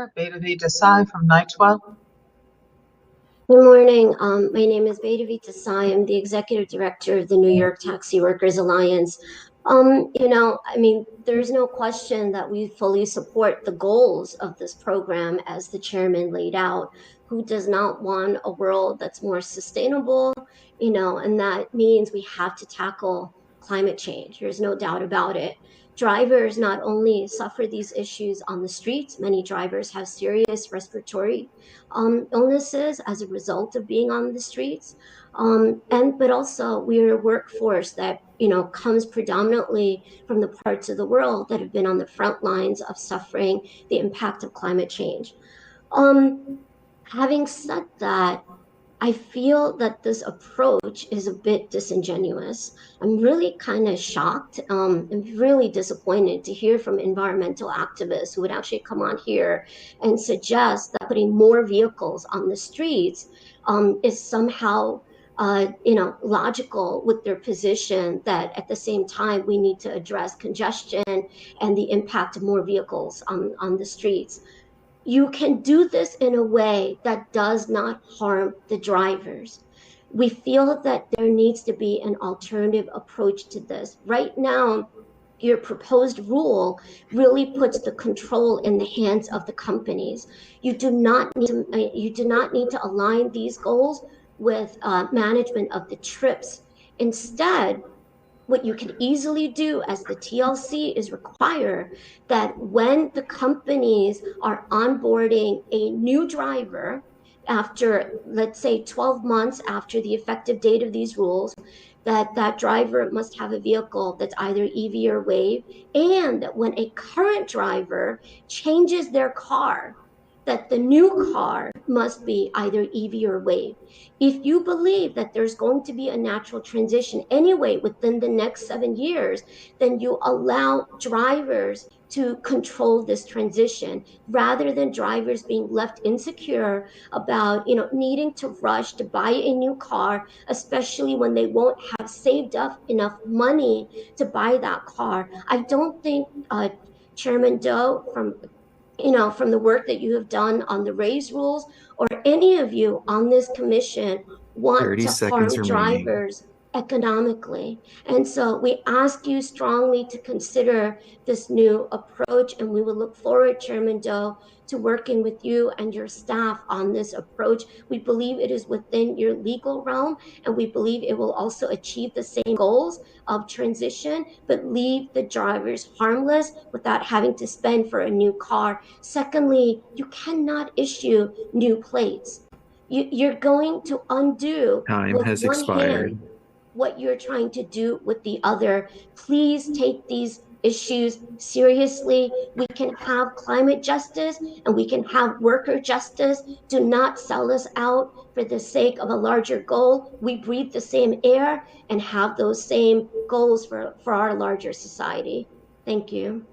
Bhairavi Desai from NYTWA. Good morning. My name is Bhairavi Desai. I'm the executive director of the New York Taxi Workers Alliance. There's no question that we fully support the goals of this program as the chairman laid out. Who does not want a world that's more sustainable? And that means we have to tackle climate change. There's no doubt about it. Drivers not only suffer these issues on the streets, many drivers have serious respiratory illnesses as a result of being on the streets. But also we're a workforce that comes predominantly from the parts of the world that have been on the front lines of suffering the impact of climate change. Having said that, I feel that this approach is a bit disingenuous. I'm really kind of shocked and really disappointed to hear from environmental activists who would actually come on here and suggest that putting more vehicles on the streets is somehow logical with their position that at the same time we need to address congestion and the impact of more vehicles on the streets. You can do this in a way that does not harm the drivers. We feel that there needs to be an alternative approach to this. Right now, your proposed rule really puts the control in the hands of the companies. You do not need to align these goals with management of the trips. Instead, what you can easily do as the TLC is require that when the companies are onboarding a new driver after, let's say, 12 months after the effective date of these rules, that driver must have a vehicle that's either EV or WAVE, and that when a current driver changes their car, that the new car must be either EV or WAVE. If you believe that there's going to be a natural transition anyway within the next 7 years, then you allow drivers to control this transition rather than drivers being left insecure about needing to rush to buy a new car, especially when they won't have saved up enough money to buy that car. I don't think Chairman Doe, from the work that you have done on the raise rules, or any of you on this commission want 30 to seconds harm remaining. drivers economically. And so we ask you strongly to consider this new approach, and we will look forward, Chairman Doe, to working with you and your staff on this approach. We believe it is within your legal realm, and we believe it will also achieve the same goals of transition, but leave the drivers harmless without having to spend for a new car. Secondly, you cannot issue new plates. You're going to undo Time with has one expired. hand what you're trying to do with the other. Please take these issues seriously. We can have climate justice and we can have worker justice. Do not sell us out for the sake of a larger goal. We breathe the same air and have those same goals for our larger society. Thank you.